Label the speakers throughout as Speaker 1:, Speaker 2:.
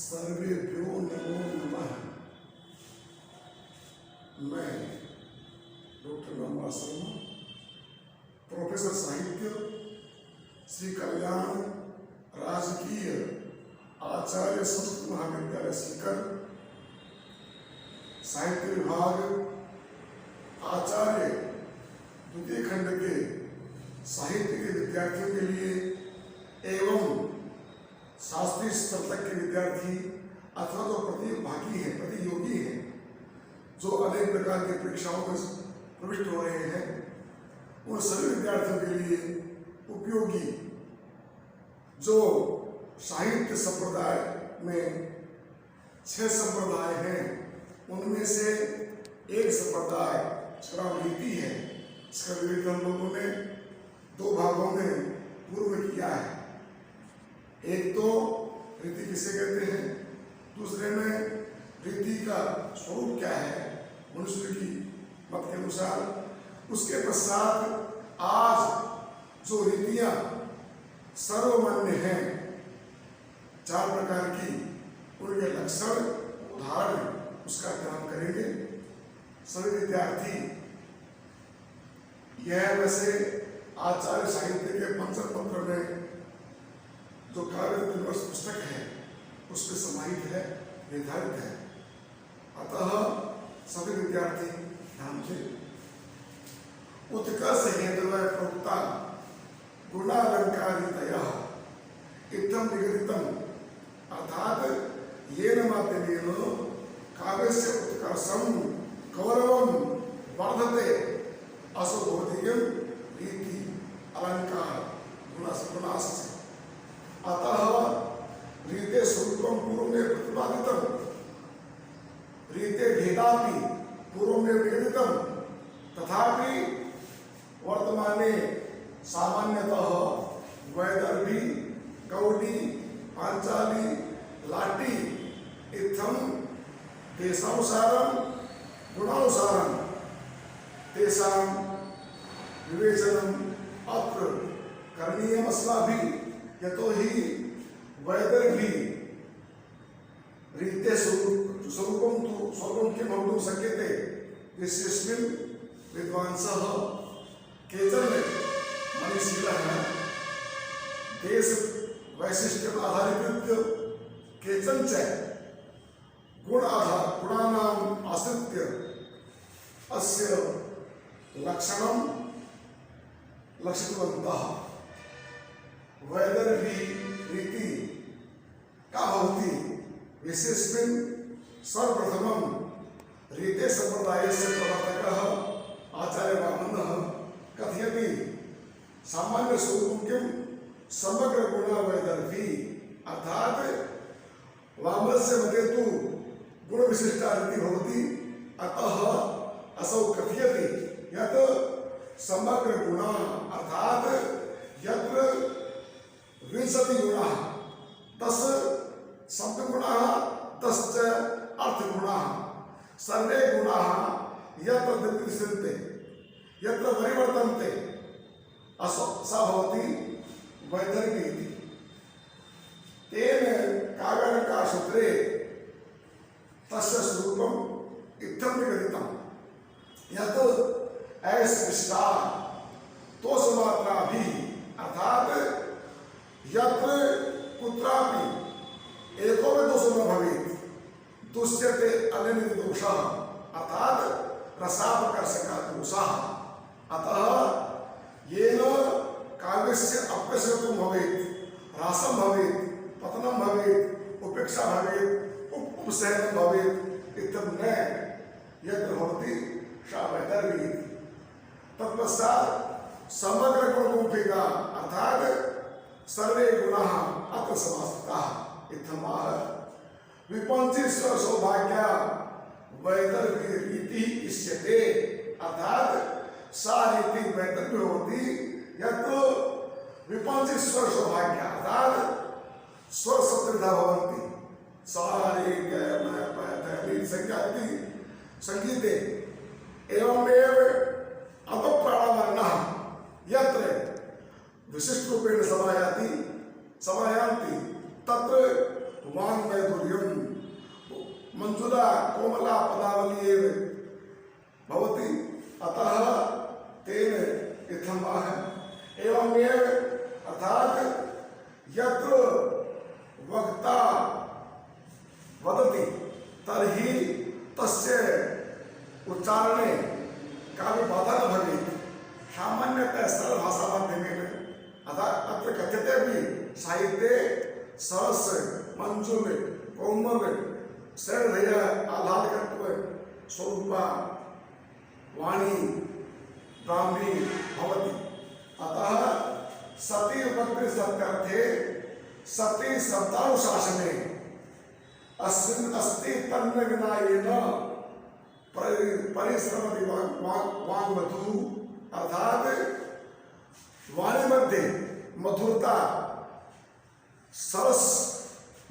Speaker 1: सर्वेभ्यो नमो नमः। मैं doctor Ramdas Sharma, professor साहित्य, श्री कल्याण राजकीय आचार्य संस्कृत महाविद्यालय सीकर, साहित्य विभाग आचार्य द्वितीय खंड के साहित्य के विद्यार्थियों के लिए एवं शास्त्रीय स्तर तक के विद्यार्थी अथवा जो प्रतिभागी हैं, प्रतियोगी हैं, जो अनेक प्रकार की परीक्षाओं में प्रविष्ट हो रहे हैं, उन सभी विद्यार्थियों के लिए उपयोगी जो साहित्य संप्रदाय में 6 संप्रदाय हैं, उनमें से एक संप्रदाय श्रवणनीति है। इसका विवेचन हम लोगों ने 2 भागों में पूर्व में किया है। एक तो रीति किसे कहते हैं, दूसरे में रीति का स्वरूप क्या है मनुष्य की मत के अनुसार। उसके पश्चात आज जो रीतियां सर्वमान्य हैं 4 प्रकार की, उनके लक्षण उदाहरण उसका ध्यान करेंगे सभी विद्यार्थी। यह वैसे आचार्य साहित्य के पंचम पत्र में जो काव्य दिवस पुस्तक है उसमें समाहित है, निर्धारित है। अतः सभी विद्यार्थी ध्यान से उत्कर्ष हेतुवय प्रोक्ता गुणालंकारितया इत्थं निगदितम्, अर्थात येन माध्यमेन काव्यस्य उत्कर्षं गौरवं वर्धते असो भवति रीति अलंकार गुणाश्च। अतः रीते स्वरूपं पूर्व में प्रतिपादितम्, रीते भेदापि पूर्व में निगदितम्, तथापि वर्तमाने सामान्यतः वैदर्भी, गौड़ी, पांचाली, लाटी इत्थं देशानुसारं गुणानुसारं तेषां विवेचनम् अत्र करणीयमस्माभिः, यतो हि वैदर्भी रीते स्वरूपं तु स्वरूपं किं भवितुं शक्यते यस्मिन् विद्वांसः केचन मनीषिणः देश वैशिष्ट्यम् आधारीकृत्य केचन च गुणानाम् आश्रित्य अस्य लक्षणं लक्षितवन्तः। वैदर्भी रीति का भवति विशेषस्मिन् सर्वप्रथमं रीते संप्रदायस्य प्रवर्तकः आचार्य वामनः कथयति सामान्य स्वरूपं किं समग्र गुण वैदर्भी, अर्थात वामनस्य मते तु गुण विशिष्टा रीति भवति। अतः असौ कथयति यत् समग्र गुण अर्थात यत्र 20 गुणाः 10 शब्दगुणाः 10 च अर्थगुणाः सर्वे गुणाः यत्र दृश्यन्ते यत्र परिवर्तन्ते स भवति वैदर्भी इति। तेन काव्यालंकारसूत्रे तस्य स्वरूपम् इत्थं निगदितम् यत् अस्पृष्टा तोषमात्राभिः, अर्थात यत्र कुत्रापि एको में दोषो न भवेत्, दुष्यते अनन्य दोषः, अर्थात रसापकर्षका दोषः। अतः येन काव्यस्य अपकर्षत्वं भवेत्, ह्रासं भवेत्, पतनं भवेत्, उपेक्षा भवेत्, उपशमनं भवेत् इत्थं न यत्र भवति सा वैदर्भी। तत्पश्चात् समग्र गुणरूपिका अर्थात सर्वे गुणाः अत्र समाश्रिताः इत्थम् आह। विपंचीश्वर सौभाग्या वैदर्भी रीति इष्यते, अर्थात सा रीति वैदर्भी होती यत्र विपंचीश्वर सौभाग्या अर्थात स्वर सप्तविधा भवन्ति, सा रे ग म प ध नि संज्ञा इति संगीते एवमेव अपप्राणवर्णः यत्र विशिष्ट रूपेण समायान्ति तत्र वाङ्मैथुर्यं मंजुला कोमला पदावली भवति अतः तेन इत्थम् आह। एवमेव अर्थात यत्र वक्ता वदति तर्हि तस्य उच्चारणे कापि बाधा न भवेत्। सामान्यतः सरल भाषा माध्यमेन अतः अत्र कथ्यते अपि साहित्ये सरस मंजुल कोमल सरलय आह्लादकत्व स्वरूपा वाणी ब्राह्मी भवति। अतः सती विभक्ति सत्यर्थे सती शब्दानुशासने अस्मिन् अस्ति तन्न विनायेन परिश्रमति वाङ्मधु अर्थात वाणी मध्ये मधुरता सरस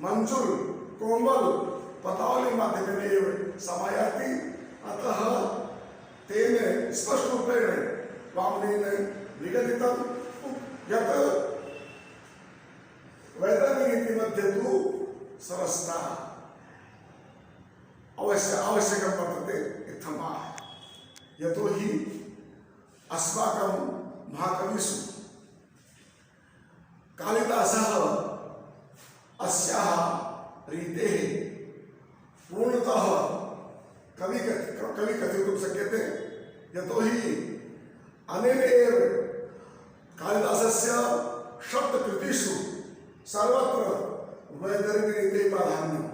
Speaker 1: मंजुल कोमल पदावली माध्यमेन समायाति। अतः तेन स्पष्ट रूपेण वामनेन निगदितं यत् वैदर्भीति मध्ये तु सरसता आवश्यकं वर्तते इत्थम् आह। यतोहि अस्माकं महाकविषु कालिदासः अस्याः रीतेः पूर्णतः कवि कथितुं शक्यते। यतोहि अनेन एव कालिदासस्य शब्दकृतिषु सर्वत्र वैदर्भीरीतेः प्राधान्यम्।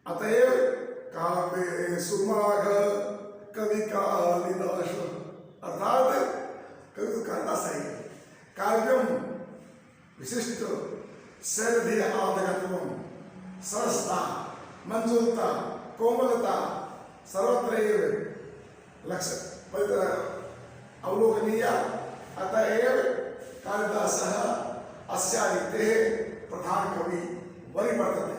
Speaker 1: अतएव काव्ये सुमाघ कवि कालिदास अर्थात कवि तो कालिदास है। काव्यम विशिष्ट शैलधि आधगत्वम सरसता मंजुलता कोमलता सर्वत्र लक्ष्य अवलोकनीय। अतएव कालिदासः अस्या रीतेः प्रधान कवि वर्तते।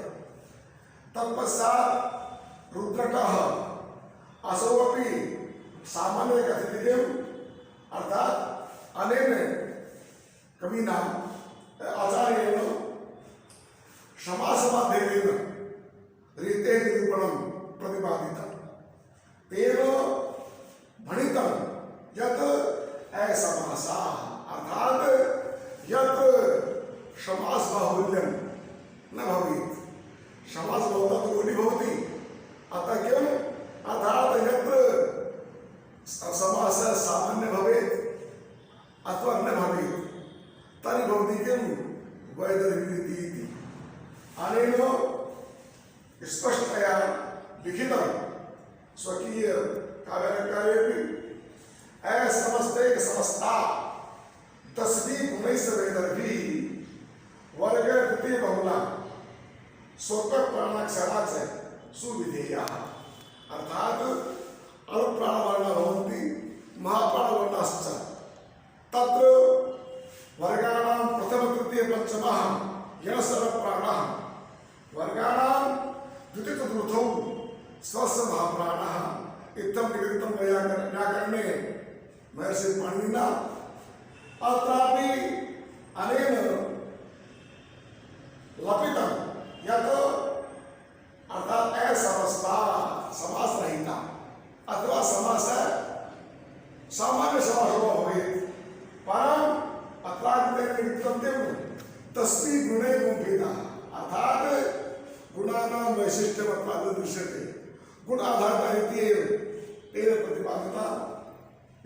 Speaker 1: तत्पश्चात् रुद्रटः असौ अपि सामान्य कथितम् अर्थात अनेन कविना आचार्येण समास माध्यमेन रीतेः निरूपणं प्रतिपादितं। तेन भणितं यत् असमासः अर्थात यत् समास बाहुल्यं न भवेत्। समास बहुधा तो गोली भवति। अतः किम् अर्थात यत्र समास सामान्य भवेत् अथवा न भवेत् तर्हि भवति किं वैदर्भीति इति। अनेन स्पष्टतया लिखितं स्वकीय काव्यालङ्कारेऽपि असमस्तेक समस्ता तस्मी गुणैः वैदर्भी वर्ग द्वितीय बहुला स्वतः प्राणाक्षराच सुविधेया अर्थात अल्पप्राणवर्णा भवन्ति महाप्राणवर्णाश्च तत्र वर्गाणां प्रथम तृतीय पंचमः यः सर्वप्राणः वर्गाणां द्वितीय चतुर्थौ स्वस्य महाप्राणः इत्थं निगदितं व्याकरणे महर्षि पाणिनिना। अत्रापि अनेन लपितं यत् अर्थात असमस्ता समास रहिता अथवा समास सामान्य समासो भवेत्। परम् अत्राग्निमित्तं तस्मिन् गुणे गुणभेदः अर्थात गुणानां वैशिष्ट्यम् अत्र दृश्यते। गुण आधारता इति एव तेन प्रतिपादिता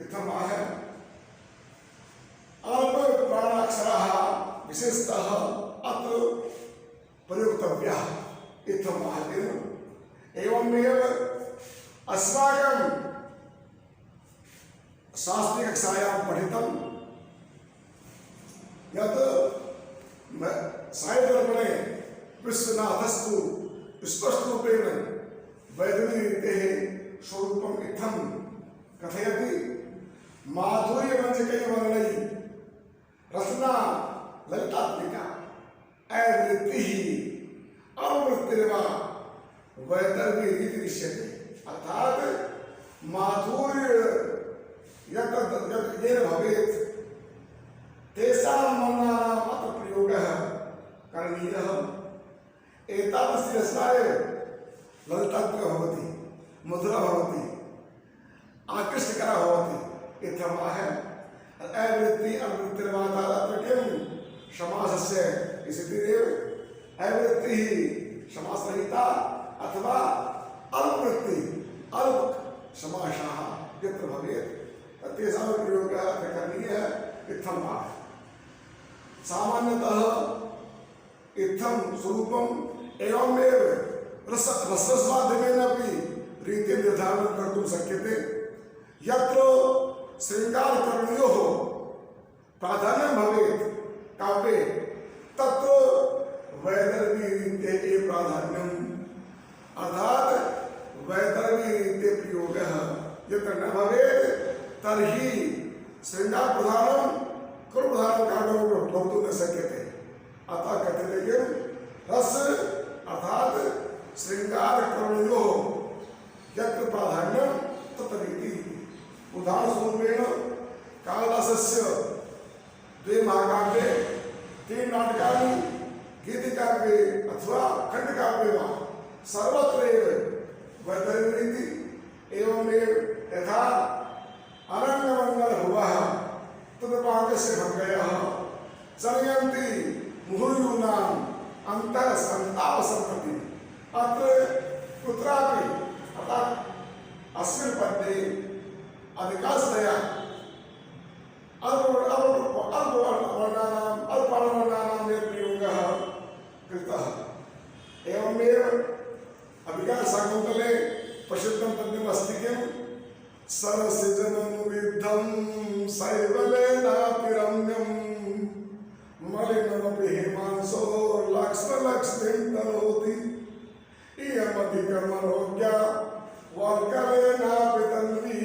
Speaker 1: इत्थम् आह। अल्प प्राणाक्षरः विशेषतः अत्र प्रयोक्तव्यः इत्थम् आह। एवमेव अस्माकं शास्त्रीकक्षायां पठितं यत् साहित्यदर्पणे विश्वनाथस्तु स्पष्टरूपेण वैदर्भीरीतेः स्वरूपम् इत्थं कथयति। माधुर्यमञ्जकैः वर्णैः रचना ललितात्मिका अवृत्तिः अवृत्तिर्वा वैदर्भीरीति दृश्यते। अर्थात माधुर्य येन भवेत् तेषां वर्णानाम् अत्र प्रयोगः करणीयः। काव्यस्य रचनाय ललितात्मक भवति, मधुरा भवति, आकृष्टकरा भवति। इत्थमाह अवृत्ति अवृत्तिर्वातारत्र किं समासस्य स्थितिरेव अवृत्तिः समासरहिता अथवा अल्पवृत्ति अल्प समासः यत्र भवेत् तेषां प्रयोगः अत्र करणीयः। इत्थमाह सामान्यतः इत्थं स्वरूपम् एवमेव रसस्वादनेन अपि रीतिनिर्धारणं कर्तुं शक्यते। यत्र शृङ्गारकरणयोः प्राधान्यं भवेत् काव्ये तत्र वैदर्भीरीत्या एव प्राधान्यम्, अर्थात् वैदर्भीरीत्या प्रयोगः यत्र न भवेत् तर्हि शृङ्गारप्रधानं कुलप्रधानं काव्यं भवितुं न शक्यते। अतः कथ्यते किं रस अर्थात श्रृंगारकरणयोः यत्र प्राधान्यं तत्र रीति। उदाहरणस्वरूपेण कालिदासस्य द्वे महाकाव्ये तीन नाटकानि गीतिकाव्ये अथवा खण्डकाव्ये वा सर्वत्र एव वैदर्भीरीति एवमेव यथा अरण्यमङ्गलभुवः तदपाकस्य भङ्गयः जनयन्ति मुहुर्यूनाम् अंतः संतापसंपत्ति। अत्र कुत्रापि अर्थात् अस्मिन् पद्ये अधिकांशतया अल्पवर्णानां प्रयोगः कृतः। एवमेव अभिज्ञानशाकुन्तले प्रसिद्धं पद्यम् अस्ति किं सरसिजननुविद्धं शैवलेनापि रम्यं मलिनमपि हेमांसो लक्ष्मलक्ष्मीं तनोति इयमधिकमरोग्या वर्कलेनापि तन्वी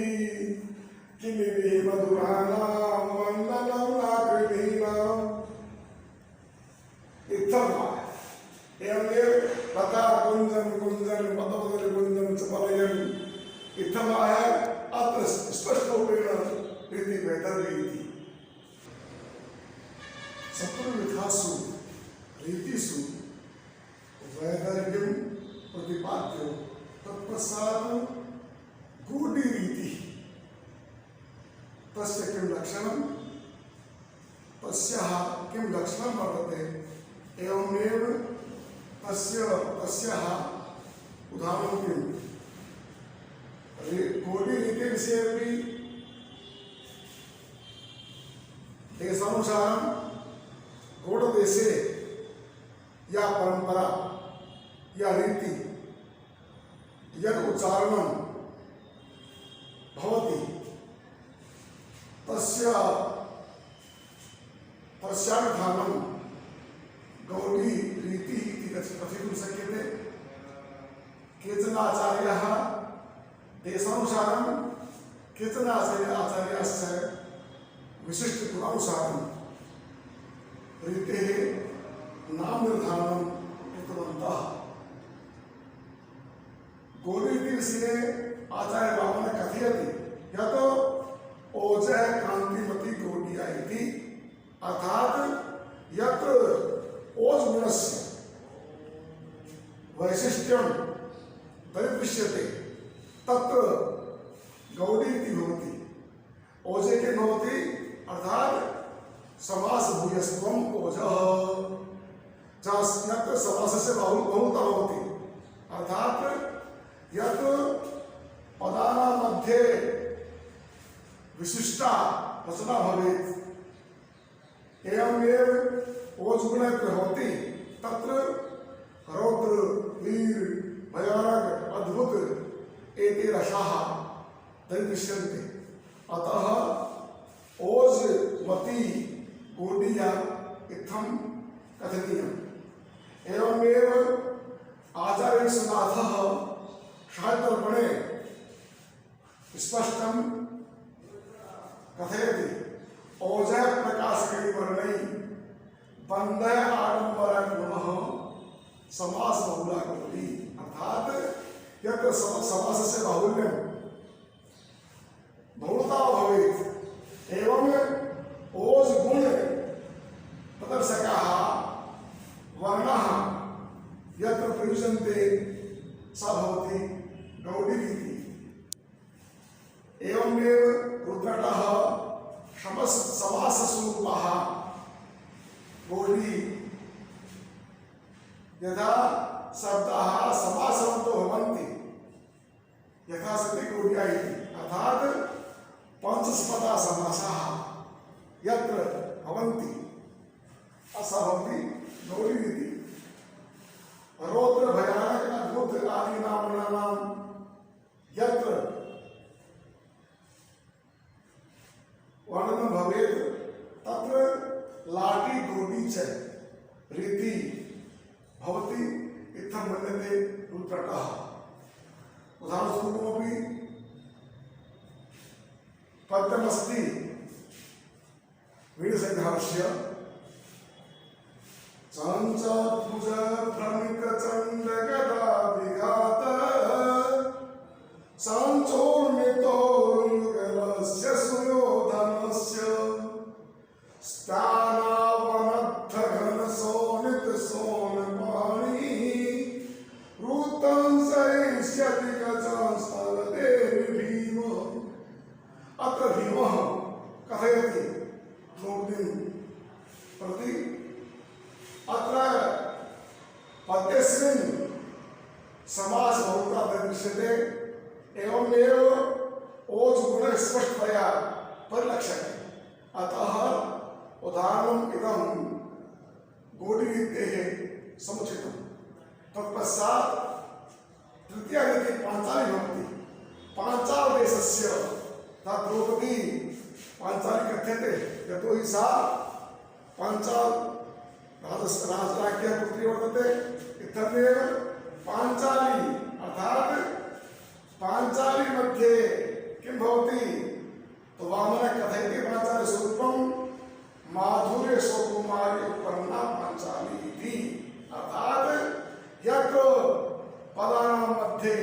Speaker 1: किमिति मधुराणां वन्दनं नाकृतीनाम्। इत्थमाह एवमेव तथा कुञ्जं कुञ्जं पदपदकुञ्जं च पलयन् इत्थमाह अत्र स्पष्टरूपेण रीति वैदर्भीति। चतुर्विधासु रीतिषु वैदर्भ्यं प्रतिपाद्यो तत्पश्चात् गूढरीतिः तस्य किं लक्षणं तस्याः किं लक्षणं वर्तते एवमेव तस्याः उदाहरणं किम्। गूढरीति विषये अपि देशानुसारं गूढ़देशे या परंपरा या रीति यद उच्चारणं भवति तस्यानुधानं गौडी रीति इति कथितुं शक्यते। केचन आचार्याः देशानुसारं केचन आचार्याश्च विशिष्टगुणानुसारं रीतेः नाम निर्धारणं कृतवन्तः। गौडीति विषये आचार्य वामन कथयति यत् ओजः कान्तिमती गौडीया इति, अर्थात् यत्र ओज गुणस्य वैशिष्ट्यं परिदृश्यते तत्र गौडी इति भवति। ओजे के भवति अर्थात् समास भूयस्त्वम् ओजः यत्र समासस्य बहुलता भवति, अर्थात् यत्र पदानां मध्ये विशिष्टा रचना भवेत्। एवमेव ओज गुणः भवति तत्र रौद्र वीर भयानक अद्भुत एते रसाः दरीदृश्यन्ते। अतः ओजमती गौडीया इत्थं कथनीयम्। एवमेव आचार्य सुनाथः साहित्यदर्पणे स्पष्टं कथयति ओजः प्रकाशकैर्वर्णैः बन्धः आडम्बरः गुणः समास बहुला गौडी, अर्थात् यत्र समासस्य बाहुल्यं बहुलता भवेत् एवं ओज गुण प्रदर्शकाः वर्णाः यत्र संयुजन्ते सा भवति गौडीरीति। एवमेव रुद्रटः समासस्वरूपः गौडी यथा शब्दाः समासवन्तो भवन्ति यथा सति गौड्या इति, अर्थात् पंचस्पदा समासाः यत्र भवन्ति असा भवति गौडीरीति। रौद्र भयानक अद्भुत आदि नाम्नानां यत्र वर्णनं भवेत् तत्र लाटी गौडी च रीति भवति इत्थं मन्यते रुद्रटः। उदाहरणस्वरूपमपि पद्यमस्ति वीणसंहारस्य चञ्चभुज भ्रमित चण्ड गदा विघात सञ्चोर्मितो युगलस्य सुयोधनस्य स्थानावनद्ध घन सोनित सोनपाणि ऋतं सहिष्यति गजंस्तवते भीमः। अत्र भीमः कथयति द्रौपदीं प्रति अत्र पद्यस्मिन् समास बहुधा दृश्यते एवमेव ओज गुण स्पष्टतया परिलक्ष्यते। अतः उदाहरणम् इदं गौडीरीतेः समुचितम्। तत्पश्चात् तृतीया रीति पांचाली भवति। पांचालदेशस्य द्रौपदी पांचाली कथ्यते यतो हि सा पांचाल राजराज्ञः पुत्री वर्तते। इत्थमेव पांचाली अर्थात् पांचाली मध्ये किं भवति तो वामनः कथयति पांचाली स्वरूपं माधुर्य स्वकुमारी उत्पन्ना पांचाली इति। अर्थात् यत्र पदानां मध्ये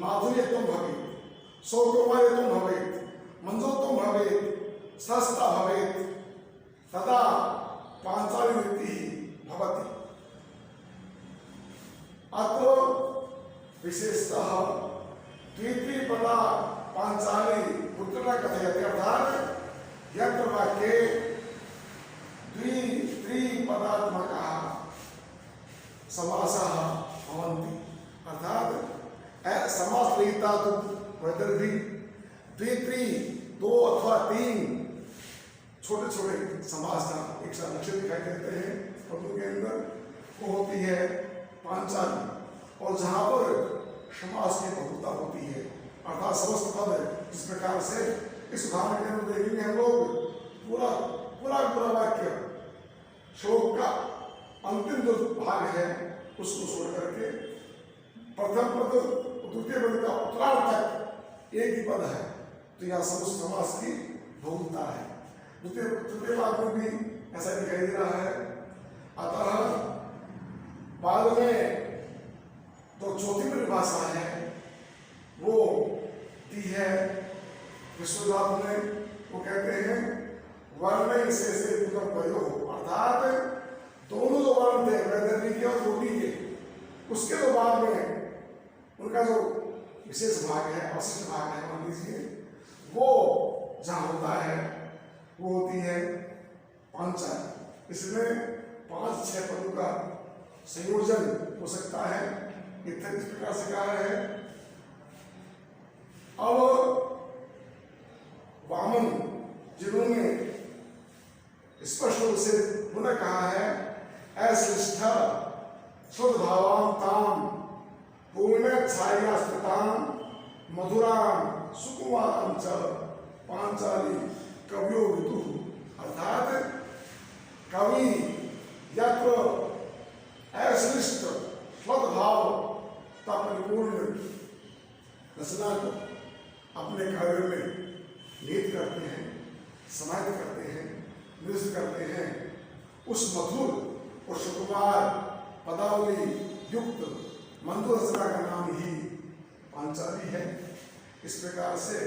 Speaker 1: माधुर्यत्वं भवेत्, स्वकुमार्यत्वं भवेत्, मञ्जुत्वं भवेत्, सस्ता भवेत् तदा पांचाली रीतिः भवति। अत्र विशेषतः द्वित्रिपदा पांचाली पुत्रः कथयति। अर्थात् यत्र वाक्ये त्रिपदात्मकः समासः भवन्ति अर्थात् समासरहिता तो वैदर्भी द्वित्रि दो अथवा तीन छोटे छोटे समास का एक साथ अक्षर दिखाई देते हैं पदों के अंदर, वो होती है पांचाली। और जहाँ पर समास की बहुलता होती है अर्थात समस्त पद जिस प्रकार से इस उदाहरण के अंदर देखेंगे हम लोग पूरा पूरा पूरा वाक्य श्लोक का अंतिम जो भाग है उसको छोड़ करके प्रथम पद द्वितीय पद का उत्तरार्ध तक एक ही पद है, तो यहाँ समस्त समास की बहुलता है। तृतीय भाग में भी ऐसा दिखाई दे रहा है। अतः बाद में तो चौथी परिभाषा है वो दी है विश्वनाथ ने। वो कहते हैं वर्ण से प्रयोग, अर्थात दोनों जो वर्ण थे वैदर्भी के और गौडी के, उसके तो बाद में उनका जो विशेष भाग है, अवशिष्ट भाग है, मान लीजिए वो जहाँ होता है वो होती है पांचाली। इसमें 5-6 पदों का संयोजन हो सकता है। इस प्रकार से कहा है। अब वामन जिन्होंने स्पष्ट रूप से पुनः कहा है अश्लिष्ठा शुद्धभावां ताम पूर्ण छाया स्थितां मधुरां सुकुमारां च पांचाली कवियो विदु। अर्थात कवि यत्र अश्लिष्ट स्वभाव का परिपूर्ण रचना को अपने कार्य में निहित करते हैं, समाहित करते हैं, निरुष्ट करते हैं, उस मधुर और सुकुमार पदावली युक्त मंधुर रचना का नाम ही पांचाली है। इस प्रकार से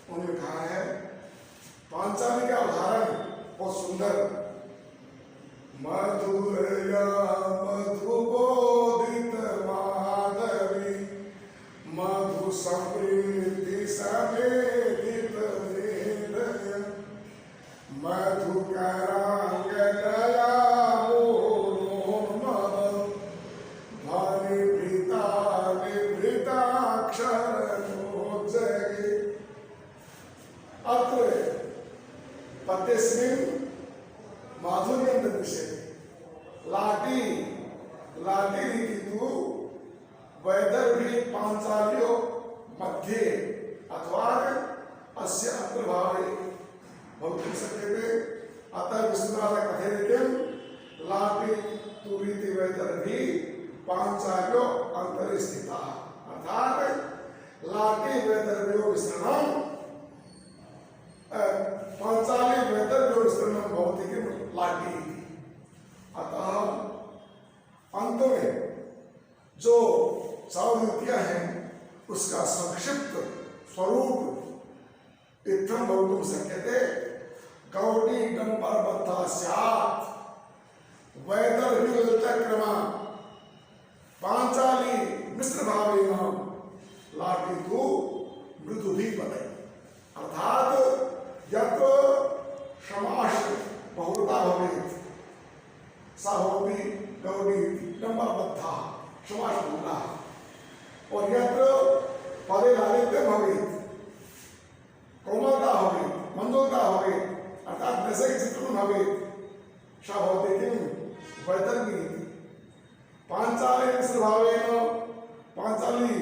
Speaker 1: उन्होंने कहा है। पांचाली का उदाहरण बहुत सुंदर, मधुरया मधुबोधित लाटी रीति तु वैदर्भी पांचाल्यो मध्ये अथवा अस्य अंतर्भावे भवितुं शक्यते। अतः विश्वनाथ कथयति लाटी तु रीति वैदर्भी पांचाल्यो अंतरे स्थिता, अर्थात लाटी वैदर्भ्यो विसरणम पांचाली वैदर्भ्यो विसरणम भवति किम लाटी। अतः अंत में जो सावधानियां हैं उसका संक्षिप्त स्वरूप इत्थम भवितुं शक्यते। गौडी डंबरबद्धा स्यात् वैदर्भ्यक्रम पांचाली मिश्र भावेन लाटी तु मृदुभी पदे, अर्थात यत्र समास बहुलता भवेत् सा भवति गौडी डंबरबद्धा समास बहुला, और यत्र पदे लालित्य भवेत् कोमलता भवेत् मंदोता भवेत्, अर्थात नैसर्गिक भवेत् सा भवति किं वैदर्भी। पांचाली मिश्र भावेन पांचाली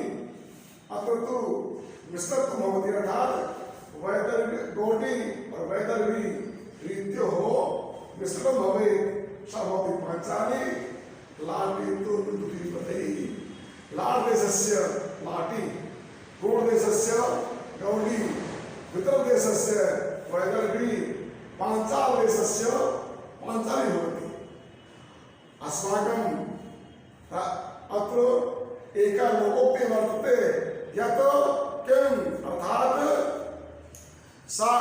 Speaker 1: अत्र तु मिश्रत्वं भवति, अर्थात वैदर्भी गौडी और वैदर्भी रीत्योः मिश्रणं भवेत् सा भवति पांचाली। लाटी तु मृदुभी पदे, लाट देशस्य लाटी, गोड देशस्य गौडी, विदर्भ देशस्य वैदर्भी, पांचाल देशस्य पांचाली भवति। अस्माकं अत्र एका लोकोक्ति वर्तते यत् किम्, अर्थात सा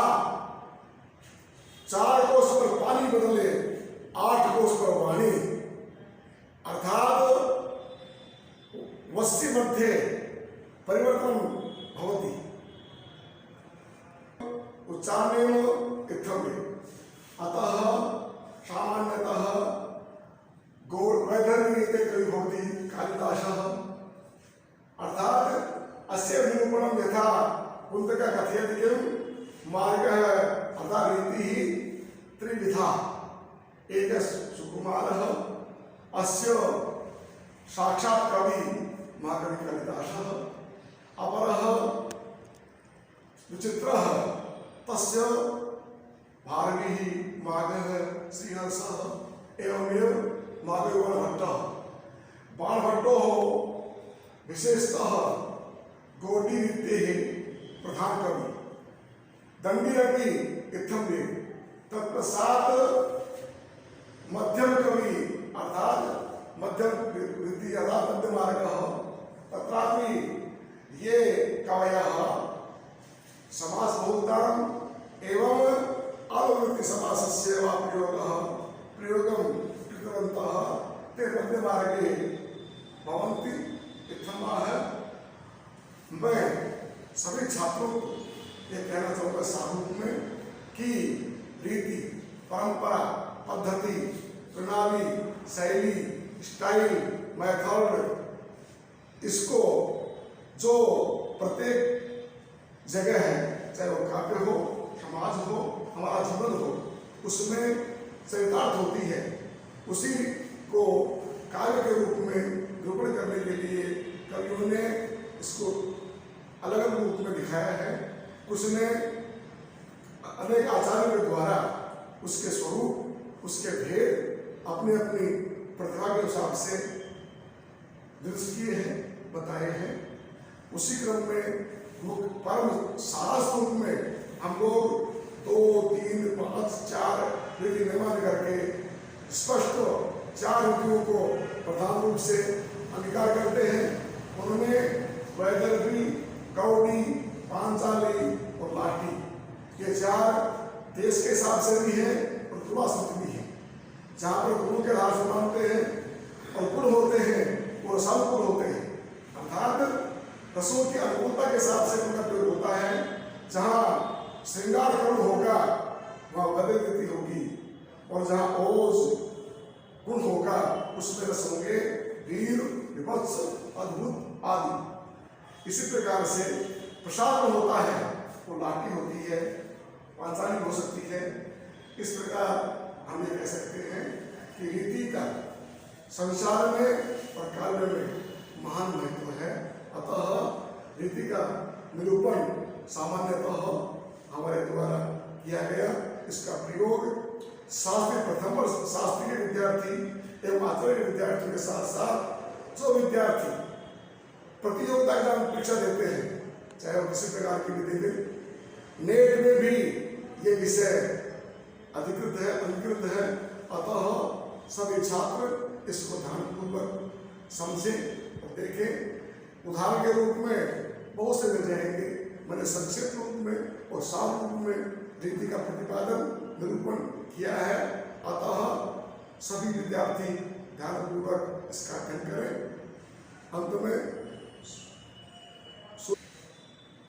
Speaker 1: 4 कोश पर पानी बदले 8 कोश पर वाणी, अर्थात वस्ति मध्ये परिवर्तन भवति। उच्चारणेन इत्थम्। अतः सामान्यतः वैदर्भीते कवि भवति कालिदासः, अर्थात अस्य निरूपणं यथा कुन्तकः कथयति किं मार्गः अर्थात् रीतिः त्रिविधा। एकः सुकुमारः, अस्य साक्षात् कवि महाकवि कालिदासः, अपरः विचित्रः, तस्य भारविः माघः श्रीहर्षः, एवमेव माधव बाणभट्टः। बाणभट्टोः विशेषतः गौडी रीतेः प्रधान कवि, दण्डीरपि इत्थम्। तत्पश्चात् मध्यम कवि अर्थात मध्यम रीति अर्थात मध्य मार्गः, तत्रापि ये कवयः समास बहुलताम् एवं अवृत्ति समासस्य वा प्रयोगं कृतवन्तः ते मध्य मार्गे भवन्ति इत्थमाह। मैं सभी छात्रों को ये कहना चाहूँगा सारूप में कि रीति, परंपरा, पद्धति, प्रणाली, शैली, स्टाइल, मेथड, इसको जो प्रत्येक जगह है, चाहे वो काव्य हो, समाज हो, हमारा जीवन हो, उसमें चरितार्थ होती है, उसी को काव्य के रूप में निरूपण करने के लिए कवियों ने इसको अलग अलग रूप में दिखाया है। कुछ ने अनेक आचार्यों के द्वारा उसके स्वरूप, उसके भेद अपनी अपनी प्रतिभा के हिसाब से दृष्ट किए हैं, बताए हैं। उसी क्रम में परम सारा रूप में हम लोग 2, 3, 5, 4 रीति निर्माण करके स्पष्ट 4 ऋतुओं को प्रधान रूप से अंगीकार करते हैं। उनमें वैदर्भी, गौड़ी, पांचाली और लाटी, ये 4 देश के हिसाब से भी है और ध्रुवास्मृति भी है। जहाँ पर गुरु के आधार से मानते हैं और गुण होते हैं वो सब गुण होते हैं, अर्थात रसों की अनुकूलता के हिसाब से उनका प्रयोग होता है। जहाँ श्रृंगार कर्ण होगा वहाँ वैदर्भी होगी, और जहाँ ओज गुण होगा उसमें रस होंगे वीर, विपत्स, अद्भुत आदि। इसी प्रकार से प्रसाद में होता है वो लाटी होती है, पांचाली हो सकती है। इस प्रकार हम ये कह सकते हैं कि रीति का संसार में और काव्य में महान महत्व है। अतः रीति का निरूपण सामान्यतः हमारे द्वारा किया गया। इसका प्रयोग शास्त्रीय प्रथम वर्ष शास्त्रीय विद्यार्थी एवं आचार्य विद्यार्थियों के साथ साथ जो विद्यार्थी प्रतियोगिता एग्जाम परीक्षा देते हैं, चाहे वो किसी प्रकार की विधि में, नेट में भी ये विषय अधिकृत है, अंगीकृत है। अतः सभी छात्र इसको ध्यानपूर्वक समझें और देखें। उदाहरण के रूप में बहुत से मिल जाएंगे। मैंने संक्षिप्त रूप में और साफ रूप में रीति का प्रतिपादन निरूपण किया है। अतः सभी विद्यार्थी ध्यानपूर्वक इसका अध्ययन करें। अंत में